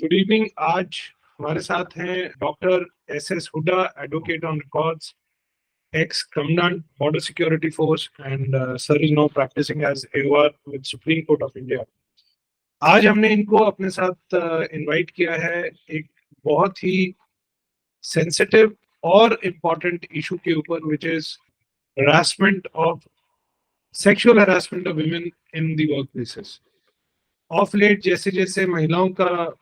Good evening. आज हमारे साथ हैं doctor S Hooda, advocate on records, ex commandant Border Security Force and sir is now practising as AOR with Supreme Court of India. आज हमने इनको अपने साथ इनवाइट किया है एक बहुत ही सेंसिटिव और इम्पोर्टेंट इशू के ऊपर, which is harassment of sexual harassment of women in the work places. Of late जैसे जैसे महिलाओं का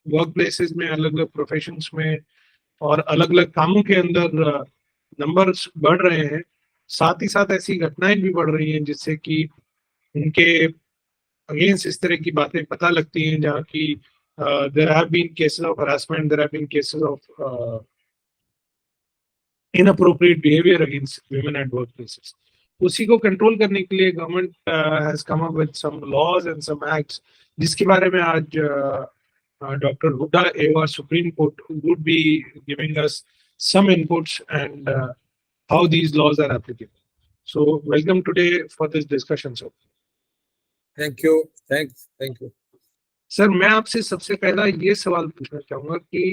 वर्क प्लेसेस में, अलग अलग प्रोफेशंस में और अलग अलग कामों के अंदर नंबर्स बढ़ रहे हैं, साथ ही साथ ऐसी घटनाएं भी बढ़ रही हैं जिससे कि उनके अगेंस्ट इस तरह की बातें पता लगती हैं, जहाँ की there have been cases of harassment, there have been cases of inappropriate behavior against women at workplaces. उसी को कंट्रोल करने के लिए government has come up with some laws and some acts, जिसके बारे में आज doctor Hooda AOR Supreme Court would be giving us some inputs and how these laws are applicable. So welcome today for this discussion, sir. Thank you. Thank you. Sir, मैं आपसे सबसे पहला ये सवाल पूछना चाहूंगा कि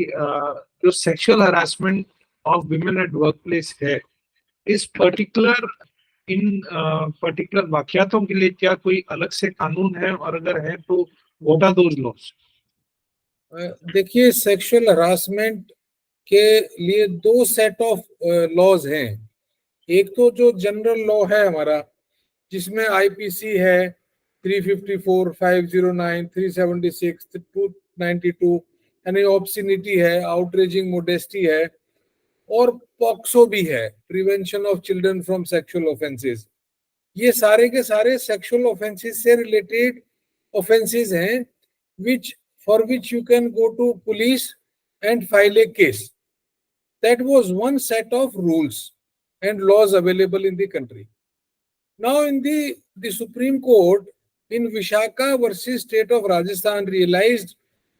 जो sexual harassment of women at work place है, इस पर्टिकुलर वाकयातों के लिए क्या कोई अलग से कानून है, और अगर है तो व्हाट आर दोज लॉज? देखिए, सेक्सुअल हरासमेंट के लिए दो सेट ऑफ लॉज हैं। एक तो जो जनरल लॉ है हमारा, जिसमें आईपीसी है 354, 509, 376, 292, यानी ऑब्सिनिटी है, आउटरेजिंग मोडेस्टी है, और पॉक्सो भी है, prevention of children from sexual offences. ये सारे के सारे सेक्सुअल ऑफेंसेस से रिलेटेड ऑफेंसेस हैं, for which you can go to police and file a case. That was one set of rules and laws available in the country. Now in the Supreme Court in Vishaka versus State of Rajasthan realized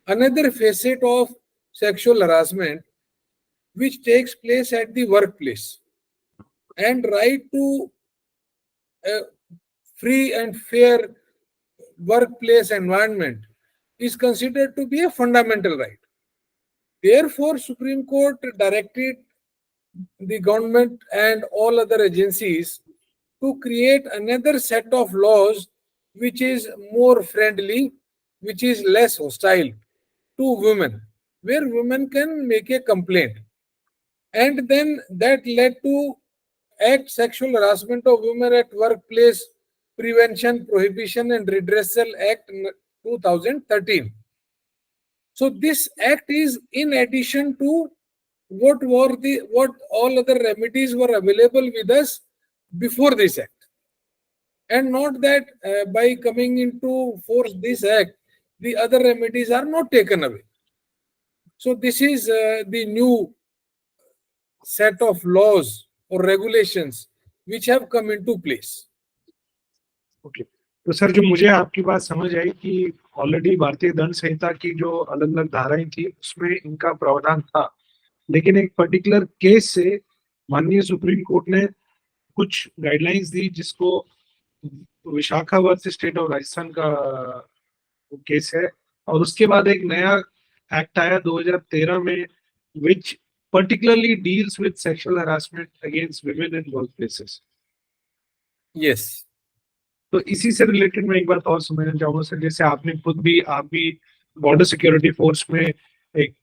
another facet of sexual harassment which takes place at the workplace, and right to a free and fair workplace environment is considered to be a fundamental right. Therefore, Supreme Court directed the government and all other agencies to create another set of laws which is more friendly, which is less hostile to women, where women can make a complaint. And then that led to Act Sexual Harassment of Women at Workplace Prevention, Prohibition and Redressal Act 2013. So this act is in addition to what all other remedies were available with us before this act, and not that by coming into force this act, the other remedies are not taken away. So this is the new set of laws or regulations which have come into place. Okay. तो sir, जो मुझे आपकी बात समझ आई कि already भारतीय दंड संहिता की जो अलग अलग धाराएं थी उसमें इनका प्रावधान था, लेकिन एक पर्टिकुलर केस से माननीय सुप्रीम कोर्ट ने कुछ गाइडलाइंस दी, जिसको Vishakha versus state of Rajasthan का केस है, और उसके बाद एक नया एक्ट आया 2013 में, which particularly deals with sexual harassment against women in work places. Yes. तो इसी से रिलेटेड मैं एक बात और समझना चाहूंगा सर, जैसे आप भी बॉर्डर सिक्योरिटी फोर्स में एक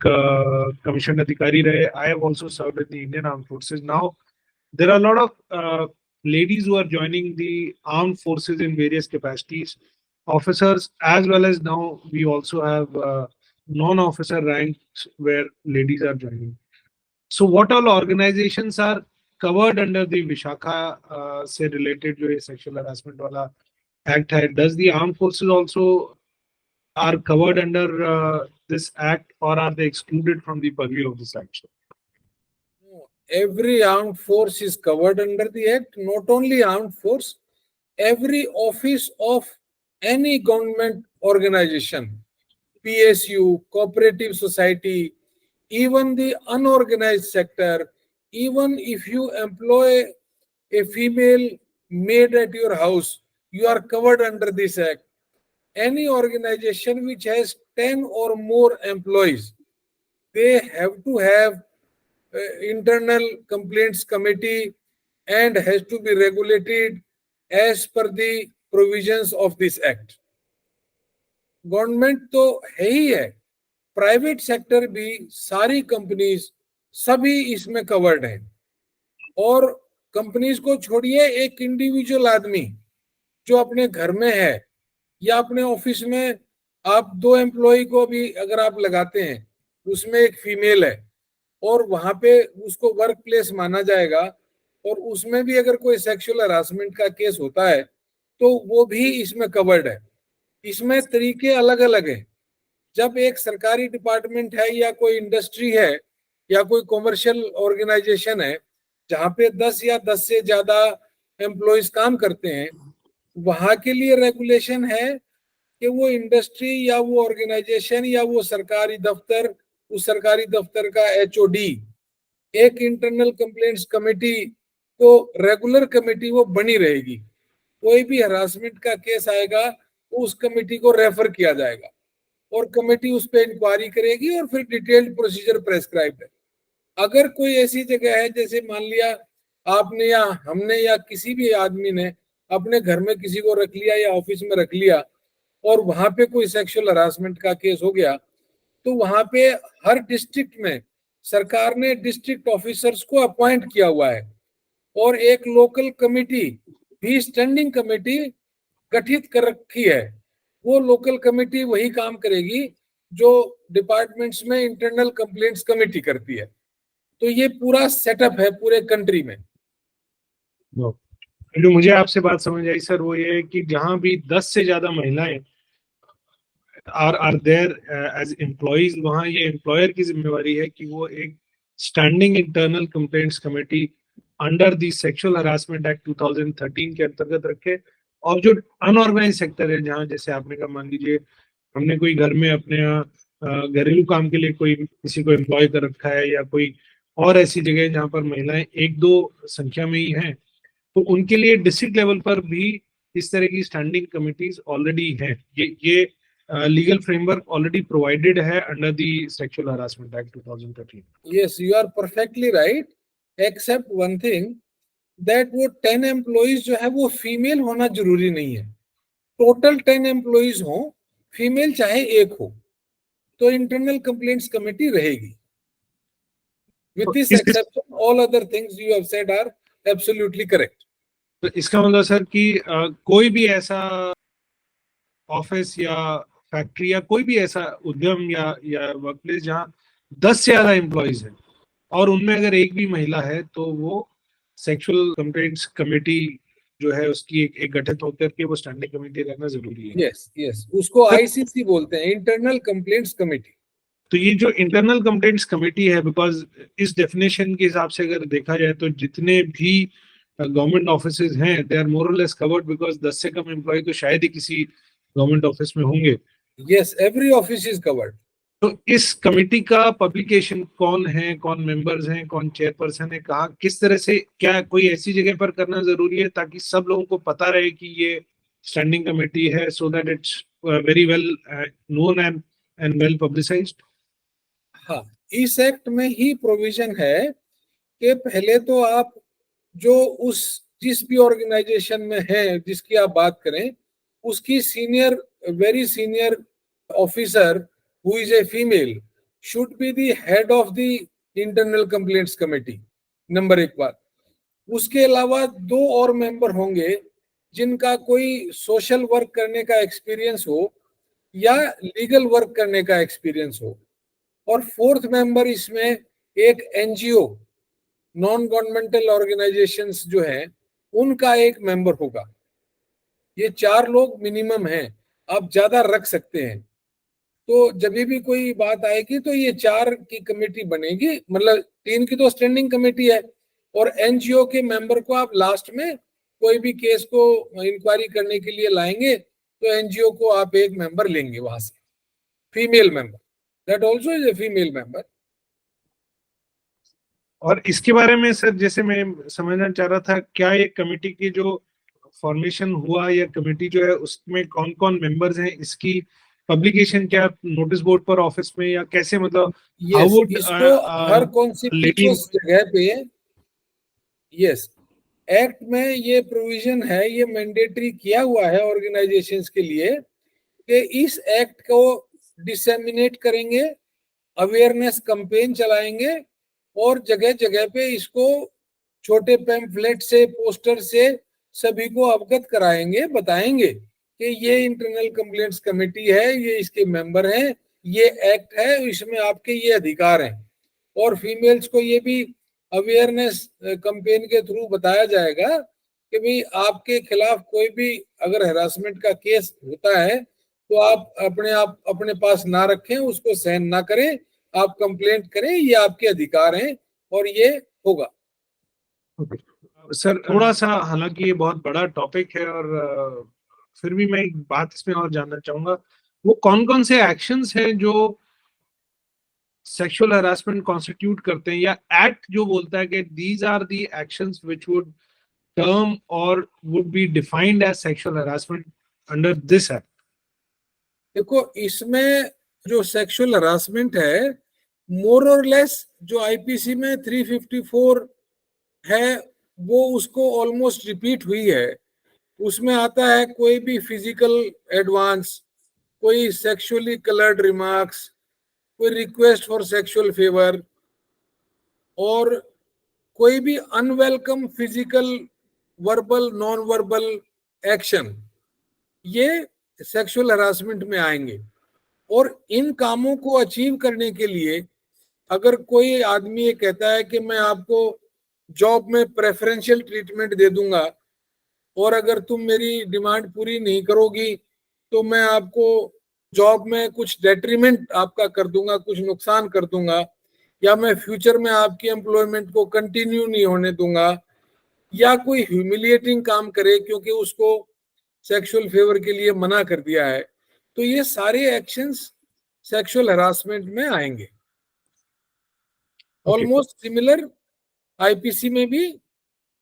कमीशन अधिकारी रहे। I have also served in the Indian armed forces. Now there are lot of ladies who are joining the armed forces in various capacities, officers, as well as now we also have non-officer ranks where ladies are joining. So what all organizations are covered under the Vishakha से related जो ये sexual harassment वाला act है? Does the armed forces also are covered under this act, or are they excluded from the purview of this act? Every armed force is covered under the act. Not only armed force, every office of any government organization, PSU, cooperative society, even the unorganized sector, even if you employ a female maid at your house, you are covered under this act. Any organization which has 10 or more employees, they have to have internal complaints committee and has to be regulated as per the provisions of this act. Government तो है ही है, private sector भी, सारी companies सभी इसमें covered हैं। और companies को छोड़िए, एक इंडिविजुअल आदमी जो अपने घर में है या अपने ऑफिस में, आप 2 एम्प्लॉय को भी अगर आप लगाते हैं, उसमें एक फीमेल है और वहां पे उसको वर्क प्लेस माना जाएगा, और उसमें भी अगर कोई सेक्सुअल हरासमेंट का केस होता है तो वो भी इसमें कवर्ड है। इसमें तरीके अलग अलग हैं। जब एक सरकारी डिपार्टमेंट है या कोई इंडस्ट्री है या कोई कॉमर्शियल ऑर्गेनाइजेशन है जहां पे 10 या 10 से ज्यादा एम्प्लॉयज काम करते हैं, वहां के लिए रेगुलेशन है कि वो इंडस्ट्री या वो ऑर्गेनाइजेशन या वो सरकारी दफ्तर, उस सरकारी दफ्तर का HOD एक इंटरनल कंप्लेंट्स कमेटी को, रेगुलर कमेटी वो बनी रहेगी। कोई भी हरासमेंट का केस आएगा तो उस कमेटी को रेफर किया जाएगा और कमेटी उस पर इंक्वायरी करेगी और फिर डिटेल्ड प्रोसीजर प्रेस्क्राइब्ड है। अगर कोई ऐसी जगह है, जैसे मान लिया आपने या हमने या किसी भी आदमी ने अपने घर में किसी को रख लिया या ऑफिस में रख लिया और वहां पे कोई सेक्सुअल हरासमेंट का केस हो गया, तो वहां पे हर डिस्ट्रिक्ट में सरकार ने डिस्ट्रिक्ट ऑफिसर्स को अपॉइंट किया हुआ है और एक लोकल कमेटी भी, स्टैंडिंग कमेटी गठित कर रखी है। वो लोकल कमेटी वही काम करेगी जो डिपार्टमेंट्स में इंटरनल कंप्लेंट्स कमेटी करती है। तो ये पूरा सेटअप है पूरे कंट्री में। जो मुझे आपसे बात समझ आई सर, वो ये है कि जहां भी 10 से ज्यादा महिलाएं आर देयर एज एम्प्लॉइज, वहां ये एम्प्लॉयर की जिम्मेवारी है कि वो एक standing internal complaints committee under the sexual harassment act 2013 के अंतर्गत रखे। और जो अनऑर्गेनाइज सेक्टर है, जहां जैसे आपने कहा, मान लीजिए हमने कोई घर में अपने यहाँ घरेलू काम के लिए कोई किसी को एम्प्लॉय कर रखा है, या कोई और ऐसी जगह जहां पर महिलाएं 1-2 संख्या में ही हैं, तो उनके लिए डिस्ट्रिक्ट लेवल पर भी इस तरह की स्टैंडिंग कमिटीज ऑलरेडी हैं। ये लीगल फ्रेमवर्क ऑलरेडी प्रोवाइडेड है under the sexual harassment act 2013। Yes, you are perfectly right, except one thing, that वो 10 एम्प्लॉइज जो है वो फीमेल होना जरूरी नहीं है। टोटल 10 एम्प्लॉइज हो, फीमेल चाहे एक हो, तो इंटरनल कंप्लेंट्स कमेटी रहेगी। With this exception, all other things you have said are absolutely correct. तो इसका मतलब सर कि कोई भी ऐसा ऑफिस या फैक्ट्री या कोई भी ऐसा उद्यम या वर्कप्लेस जहां 10 से ज्यादा एम्प्लॉइज हैं और उनमें अगर एक भी महिला है, तो वो सेक्सुअल कंप्लेंट्स कमेटी जो है उसकी एक गठित होकर के वो स्टैंडिंग कमेटी रहना जरूरी है। यस यस, उसको ICC बोलते हैं, इंटरनल कंप्लेंट्स कमेटी। तो ये जो इंटरनल कंप्लेंट्स कमेटी है, बिकॉज इस डेफिनेशन के हिसाब से अगर देखा जाए तो जितने भी गवर्नमेंट ऑफिसेज हैं, दे आर मोर और लेस कवर्ड, बिकॉज 10 से कम एम्प्लॉय तो शायद ही किसी गवर्नमेंट ऑफिस में होंगे। Yes, every office is covered. तो इस कमेटी का पब्लिकेशन कौन है, कौन मेंबर्स हैं, कौन चेयरपर्सन है, कहाँ, किस तरह से, क्या कोई ऐसी जगह पर करना जरूरी है ताकि सब लोगों को पता रहे कि ये स्टैंडिंग कमेटी है, so that it's very well known and well publicised? हाँ, इस एक्ट में ही प्रोविजन है कि पहले तो आप जो उस जिस भी ऑर्गेनाइजेशन में है जिसकी आप बात करें, उसकी senior, very senior officer who is a female should be the head of the internal complaints committee, number 1 बात। उसके अलावा 2 और मेंबर होंगे जिनका कोई सोशल वर्क करने का एक्सपीरियंस हो या लीगल वर्क करने का एक्सपीरियंस हो, और 4th मेंबर इसमें एक NGO, नॉन गवर्नमेंटल ऑर्गेनाइजेशंस जो हैं, उनका एक मेंबर होगा। ये 4 लोग मिनिमम हैं, आप ज्यादा रख सकते हैं। तो जब भी कोई बात आएगी तो ये 4 की कमेटी बनेगी, मतलब 3 की तो स्टैंडिंग कमेटी है, और NGO के मेंबर को आप लास्ट में कोई भी केस को इंक्वायरी करने के लिए लाएंगे तो NGO को आप एक मेंबर लेंगे वहां से, female member, that also is a female member. और इसके बारे में सर, जैसे मैं समझना चाह रहा था, क्या ये कमेटी की जो फॉर्मेशन हुआ या कमेटी जो है उसमें कौन कौन मेंबर्स हैं, इसकी पब्लिकेशन क्या नोटिस बोर्ड पर ऑफिस में या कैसे, मतलब how यस, would इसको हर lady कॉन्सिक्यूटिव जगह पे, यस, एक्ट में ये प्रोविजन है, ये मैंडेटरी किया हुआ है ऑर्गेनाइजेशंस के लिए कि इस एक्ट को डिसेमिनेट करेंगे, अवेयरनेस कैंपेन चलाएंगे और जगह जगह पे इसको छोटे पैम्फलेट से, पोस्टर से सभी को अवगत कराएंगे, बताएंगे कि ये इंटरनल कंप्लेंट्स कमेटी है, ये इसके मेंबर हैं, ये एक्ट है, इसमें आपके ये अधिकार हैं। और फीमेल्स को ये भी अवेयरनेस कैंपेन के थ्रू बताया जाएगा कि भाई आपके खिलाफ कोई भी अगर हैरासमेंट का केस होता है तो आप अपने पास ना रखें, उसको सहन ना करें, आप कंप्लेंट करें, ये आपके अधिकार हैं और ये होगा। सर थोड़ा सा, हालांकि ये बहुत बड़ा टॉपिक है और फिर भी मैं एक बात इसमें और जानना चाहूंगा, वो कौन कौन से एक्शंस हैं जो सेक्सुअल हरासमेंट कॉन्स्टिट्यूट करते हैं, या एक्ट जो बोलता है कि these are the actions which would term or would be defined as sexual harassment under this act? देखो, इसमें जो सेक्सुअल हरासमेंट है, मोर और लेस जो आईपीसी में 354 है वो उसको ऑलमोस्ट रिपीट हुई है। उसमें आता है कोई भी फिजिकल एडवांस, कोई सेक्सुअली कलर्ड रिमार्क्स, कोई रिक्वेस्ट फॉर सेक्सुअल फेवर और कोई भी unwelcome physical, verbal, non verbal action, ये सेक्सुअल हरासमेंट में आएंगे। और इन कामों को अचीव करने के लिए अगर कोई आदमी ये कहता है कि मैं आपको जॉब में प्रेफरेंशियल ट्रीटमेंट दे दूंगा और अगर तुम मेरी डिमांड पूरी नहीं करोगी तो मैं आपको जॉब में कुछ डेट्रीमेंट आपका कर दूंगा, कुछ नुकसान कर दूंगा, या मैं फ्यूचर में आपकी एम्प्लॉयमेंट को कंटिन्यू नहीं होने दूंगा, या कोई ह्यूमिलिएटिंग काम करे क्योंकि उसको सेक्सुअल फेवर के लिए मना कर दिया है, तो ये सारे एक्शंस सेक्सुअल हरासमेंट में आएंगे। ऑलमोस्ट सिमिलर, आईपीसी में भी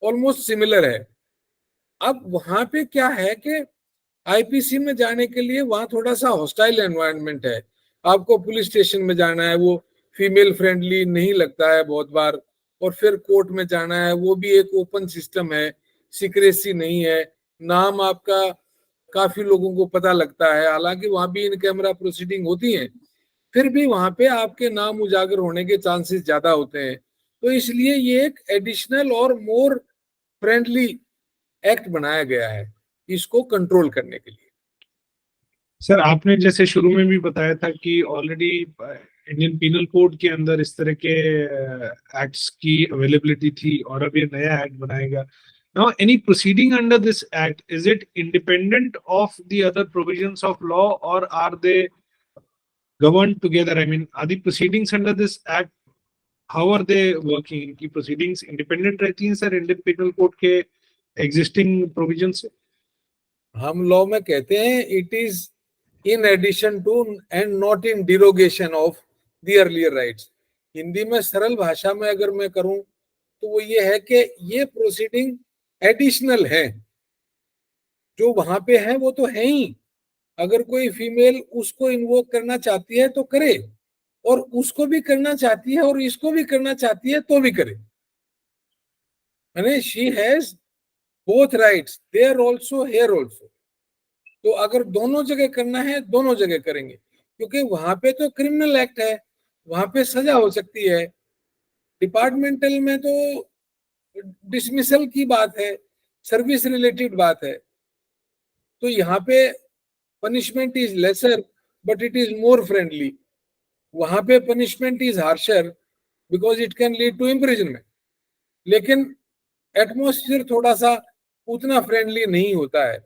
ऑलमोस्ट सिमिलर है। अब वहां पे क्या है कि आईपीसी में जाने के लिए वहां थोड़ा सा हॉस्टाइल एनवायरनमेंट है, आपको पुलिस स्टेशन में जाना है, वो फीमेल फ्रेंडली नहीं लगता है बहुत बार, और फिर कोर्ट में जाना है, वो भी एक ओपन सिस्टम है, सीक्रेसी नहीं है, नाम आपका काफी लोगों को पता लगता है, हालांकि वहां भी इन कैमरा प्रोसीडिंग होती है, फिर भी वहां पे आपके नाम उजागर होने के चांसेस ज्यादा होते हैं। तो इसलिए ये एक एडिशनल और मोर फ्रेंडली एक्ट बनाया गया है इसको कंट्रोल करने के लिए। सर आपने जैसे शुरू में भी बताया था कि ऑलरेडी इंडियन पीनल कोड के अंदर इस तरह के एक्ट्स की अवेलेबिलिटी थी और अब ये नया एक्ट बनाएगा। Now any proceeding under this act, is it independent of the other provisions of law or are they governed together? I mean, are the proceedings under this act, how are they working? इनकी proceedings independent रहती हैं sir Indian Penal Code के existing provisions से? हम law में कहते हैं it is in addition to and not in derogation of the earlier rights. Hindi में सरल भाषा में अगर मैं करूं तो वो ये है कि ये प्रोसीडिंग एडिशनल है, जो वहां पे है वो तो है ही, अगर कोई फीमेल उसको इन्वोक करना चाहती है तो करे, और उसको भी करना चाहती है और इसको भी करना चाहती है तो भी करे, यानी she has both rights there also here also. तो अगर दोनों जगह करना है दोनों जगह करेंगे, क्योंकि वहां पे तो क्रिमिनल एक्ट है, वहां पे सजा हो सकती है, डिपार्टमेंटल में तो डिसमिसल की बात है, सर्विस रिलेटेड बात है, तो यहाँ पे punishment is lesser but it is more friendly, वहां पे punishment is harsher because it can lead to imprisonment, लेकिन एटमोस्फियर थोड़ा सा उतना फ्रेंडली नहीं होता है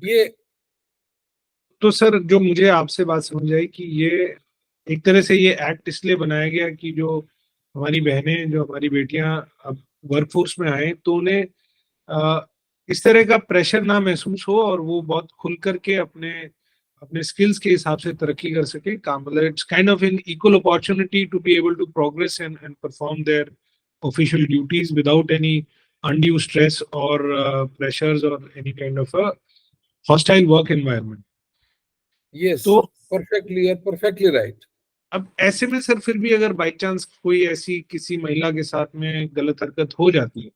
ये। तो सर जो मुझे आपसे बात समझ आई कि ये एक तरह से ये एक्ट इसलिए बनाया गया कि जो हमारी बहनें, जो हमारी बेटियां अब वर्कफोर्स में आए तो उन्हें इस तरह का प्रेशर ना महसूस हो और वो बहुत खुल करके अपने अपने स्किल्स के हिसाब से तरक्की कर सके काम, मतलब it's kind of an equal opportunity to be able to progress and perform their official duties without any undue stress or pressures or any kind of a hostile work environment. Yes, तो perfectly right. अब ऐसे में sir फिर भी अगर by chance कोई ऐसी किसी महिला के साथ में गलत हरकत हो जाती है,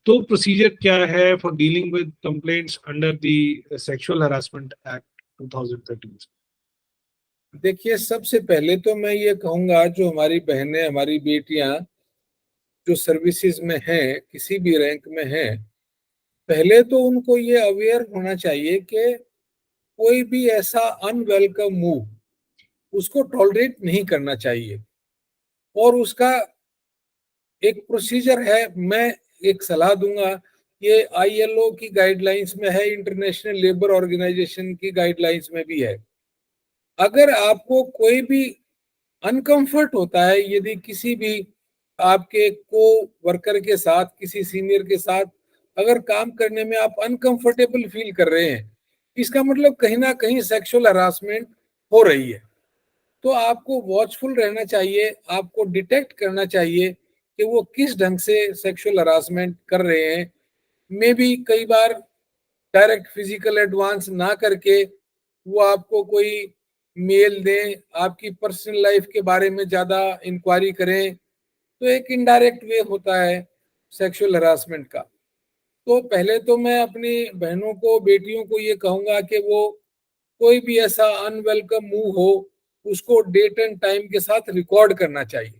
तो प्रोसीजर क्या है for dealing with complaints under the sexual harassment act 2013? देखिए, सबसे पहले तो मैं ये कहूंगा, जो हमारी बहनें, हमारी बेटियां जो सर्विसेज में हैं, किसी भी रैंक में हैं, पहले तो उनको ये अवेयर होना चाहिए कि कोई भी ऐसा अनवेलकम मूव उसको टॉलरेट नहीं करना चाहिए। और उसका एक प्रोसीजर है, मैं एक सलाह दूंगा, ये आईएलओ की गाइडलाइंस में है, इंटरनेशनल लेबर ऑर्गेनाइजेशन की गाइडलाइंस में भी है। अगर आपको कोई भी अनकंफर्ट होता है, यदि किसी भी आपके को वर्कर के साथ, किसी सीनियर के साथ अगर काम करने में आप अनकंफर्टेबल फील कर रहे हैं, इसका मतलब कहीं ना कहीं सेक्सुअल हरासमेंट हो रही है। तो आपको वॉचफुल रहना चाहिए, आपको डिटेक्ट करना चाहिए कि वो किस ढंग से सेक्सुअल हरासमेंट कर रहे हैं। मे बी कई बार डायरेक्ट फिजिकल एडवांस ना करके वो आपको कोई मेल दें, आपकी पर्सनल लाइफ के बारे में ज्यादा इंक्वायरी करें, तो एक इनडायरेक्ट वे होता है सेक्सुअल हरासमेंट का। तो पहले तो मैं अपनी बहनों को, बेटियों को ये कहूंगा कि वो कोई भी ऐसा अनवेलकम मूव हो उसको डेट एंड टाइम के साथ रिकॉर्ड करना चाहिए।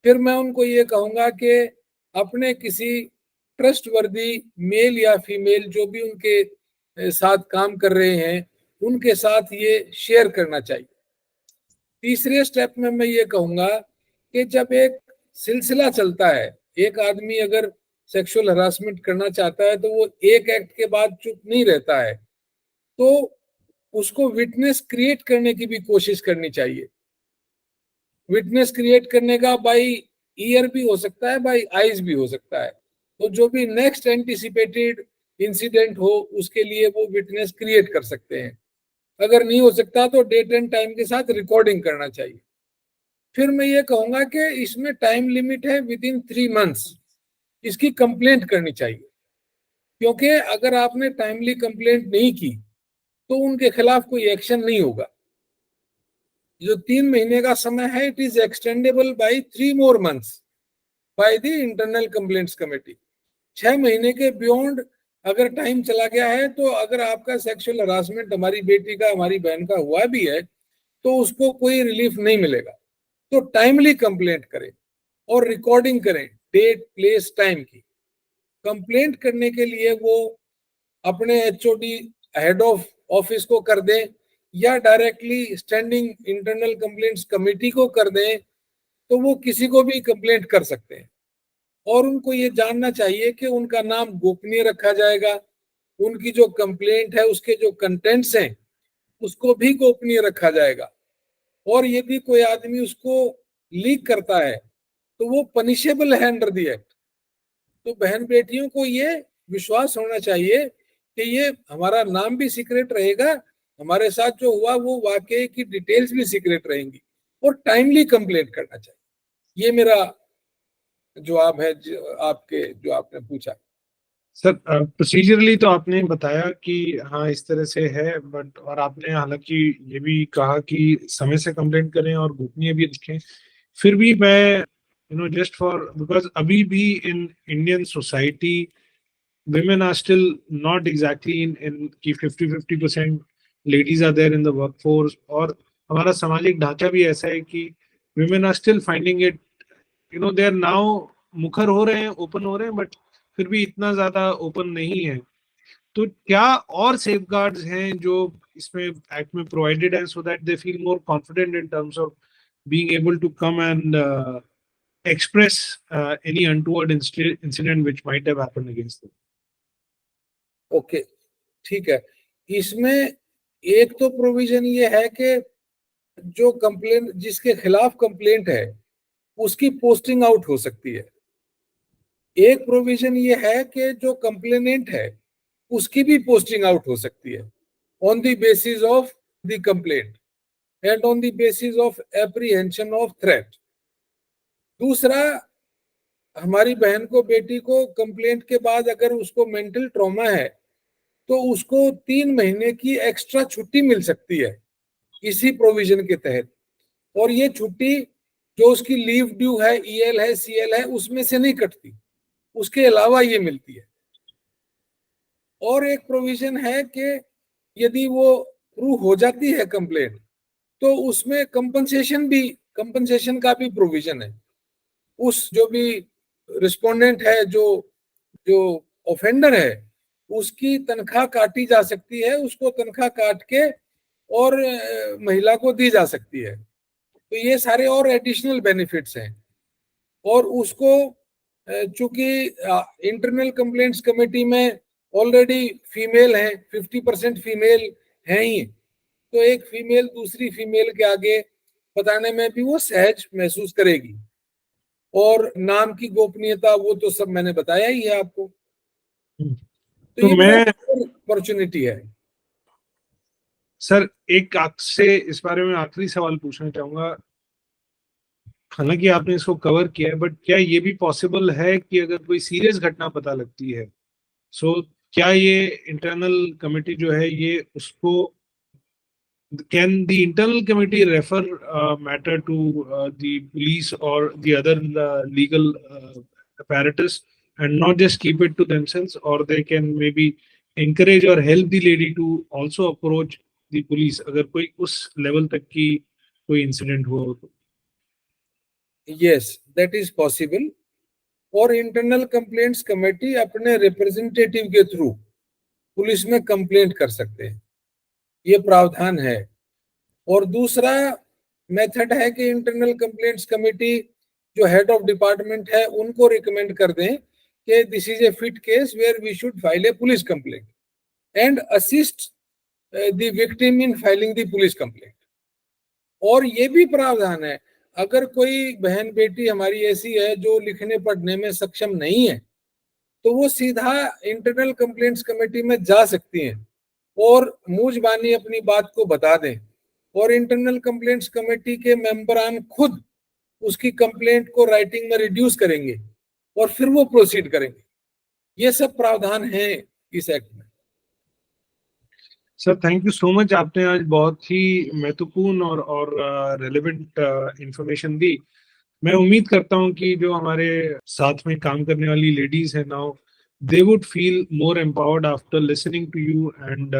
फिर मैं उनको ये कहूंगा कि अपने किसी ट्रस्टवर्दी मेल या फीमेल जो भी उनके साथ काम कर रहे हैं, उनके साथ ये शेयर करना चाहिए। तीसरे स्टेप में मैं ये कहूंगा कि जब एक सिलसिला चलता है, एक आदमी अगर सेक्सुअल हरासमेंट करना चाहता है तो वो एक एक्ट के बाद चुप नहीं रहता है, तो उसको विटनेस क्रिएट करने की भी कोशिश करनी चाहिए। विटनेस क्रिएट करने का बाई ईयर भी हो सकता है, बाई आईज भी हो सकता है। तो जो भी नेक्स्ट एंटिसिपेटेड इंसिडेंट हो उसके लिए वो विटनेस क्रिएट कर सकते हैं। अगर नहीं हो सकता तो डेट एंड टाइम के साथ रिकॉर्डिंग करना चाहिए। फिर मैं ये कहूंगा कि इसमें टाइम लिमिट है, विद इन 3 मंथ्स इसकी कंप्लेंट करनी चाहिए। क्योंकि अगर आपने टाइमली कंप्लेंट नहीं की तो उनके खिलाफ कोई एक्शन नहीं होगा। जो 3 महीने का समय है, it is extendable by 3 more months by the internal complaints committee. 6 महीने के बियॉन्ड अगर टाइम चला गया है, तो अगर आपका सेक्सुअल हरासमेंट हमारी बेटी का, हमारी बहन का हुआ भी है, तो उसको कोई रिलीफ नहीं मिलेगा। तो टाइमली कंप्लेंट करें और रिकॉर्डिंग करें डेट, प्लेस, टाइम की। कंप्लेंट करने के लिए वो अपने एचओडी, हेड ऑफ ऑफिस को कर दें, या directly standing internal complaints committee को कर दें, तो वो किसी को भी कंप्लेंट कर सकते हैं। और उनको ये जानना चाहिए कि उनका नाम गोपनीय रखा जाएगा, उनकी जो कंप्लेंट है उसके जो कंटेंट्स हैं उसको भी गोपनीय रखा जाएगा। और यदि कोई आदमी उसको लीक करता है तो वो पनिशेबल है अंडर द एक्ट। तो बहन बेटियों को ये विश्वास होना चाहिए कि ये हमारा नाम भी सीक्रेट रहेगा, हमारे साथ जो हुआ वो वाकई की डिटेल्स भी सीक्रेट रहेंगी, और टाइमली कंप्लेंट करना चाहिए। ये मेरा जवाब है जो आपने पूछा। सर प्रोसीजरली तो आपने बताया कि हाँ इस तरह से है, बट और आपने हालांकि ये भी कहा कि समय से कंप्लेंट करें और गोपनीय भी रखें। फिर भी मैं जस्ट फॉर बिकॉज अभी भी in Indian society women are still not exactly in कि 50-50% ladies are there in the workforce, और हमारा सामाजिक ढांचा भी ऐसा है कि women are still finding it, they are now मुखर हो रहे हैं, ओपन हो रहे हैं, बट फिर भी इतना ज्यादा ओपन नहीं है। तो क्या और सेफ गार्ड्स हैं जो इसमें एक्ट में प्रोवाइडेड है, so that they feel more confident in terms of being able to come and express any untoward incident which might have happened against them? Okay, ठीक है। इसमें एक तो प्रोविजन ये है कि जो कंप्लेंट, जिसके खिलाफ कंप्लेंट है उसकी पोस्टिंग आउट हो सकती है। एक प्रोविजन ये है कि जो कंप्लेनेंट है उसकी भी पोस्टिंग आउट हो सकती है, on the basis of the complaint and on the basis of apprehension of threat. दूसरा, हमारी बहन को, बेटी को कंप्लेंट के बाद अगर उसको मेंटल ट्रॉमा है तो उसको 3 महीने की एक्स्ट्रा छुट्टी मिल सकती है इसी प्रोविजन के तहत। और ये छुट्टी जो उसकी लीव ड्यू है, ईएल है, सीएल है, उसमें से नहीं कटती, उसके अलावा ये मिलती है। और एक प्रोविजन है कि यदि वो प्रूव हो जाती है कंप्लेंट, तो उसमें कंपनसेशन का भी प्रोविजन है। उस जो भी रिस्पोंडेंट है, जो ऑफेंडर है, उसकी तनख्वाह काटी जा सकती है, उसको तनख्वाह काट के और महिला को दी जा सकती है। तो ये सारे और एडिशनल बेनिफिट्स हैं। और उसको चूंकि इंटरनल कंप्लेंट्स कमेटी में ऑलरेडी फीमेल हैं, 50% फीमेल हैं ही, तो एक फीमेल दूसरी फीमेल के आगे बताने में भी वो सहज महसूस करेगी। और नाम की गोपनीयता वो तो सब मैंने बताया ही है आपको। तो ये मैं अपॉर्चुनिटी है। सर एक आपसे इस बारे में आखिरी सवाल पूछना चाहूंगा। हालांकि आपने इसको कवर किया है, बट क्या ये भी पॉसिबल है कि अगर कोई सीरियस घटना पता लगती है, सो क्या ये इंटरनल कमेटी जो है ये उसको, can the internal committee refer matter to the police or the other legal apparatus and not just keep it to themselves, or they can maybe encourage or help the lady to also approach the police अगर कोई उस level तक की कोई incident हुआ हो तो? Yes, that is possible. और इंटरनल कंप्लेंट्स कमेटी अपने रिप्रेजेंटेटिव के थ्रू पुलिस में कंप्लेंट कर सकते हैं, ये प्रावधान है। और दूसरा मेथड है कि इंटरनल कंप्लेंट्स कमेटी जो हेड ऑफ डिपार्टमेंट है उनको रिकमेंड कर दें कि this is a fit case where we should file a police complaint and assist the victim in filing the police complaint. और ये भी प्रावधान है, अगर कोई बहन बेटी हमारी ऐसी है जो लिखने पढ़ने में सक्षम नहीं है, तो वो सीधा इंटरनल कंप्लेंट्स कमेटी में जा सकती हैं और मूजबानी अपनी बात को बता दें, और इंटरनल कंप्लेंट्स कमेटी के मेंबरान खुद उसकी कंप्लेंट को राइटिंग में रिड्यूस करेंगे और फिर वो प्रोसीड करेंगे। ये सब प्रावधान है इस एक्ट में। Sir thank you so much, आपने आज बहुत ही महत्वपूर्ण और रेलेवेंट इंफॉर्मेशन दी। मैं उम्मीद करता हूं कि जो हमारे साथ में काम करने वाली लेडीज हैं now, they would feel more empowered after listening to you and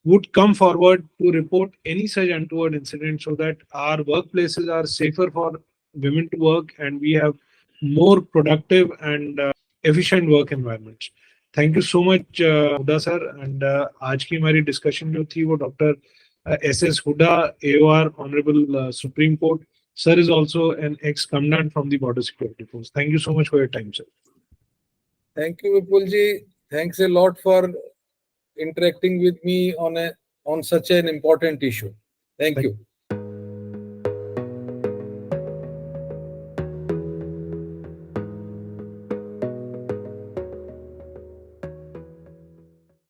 would come forward to report any such untoward incident so that our workplaces are safer for women to work and we have more productive and efficient work environments. Thank you so much Hooda sir. And आज की हमारी discussion जो थी वो doctor S Hooda, AOR, honourable supreme court. Sir is also an ex-commandant from the Border Security Force. Thank you so much for your time, sir. Thank you, Vipul ji. Thanks a lot for interacting with me on such an important issue. Thank you.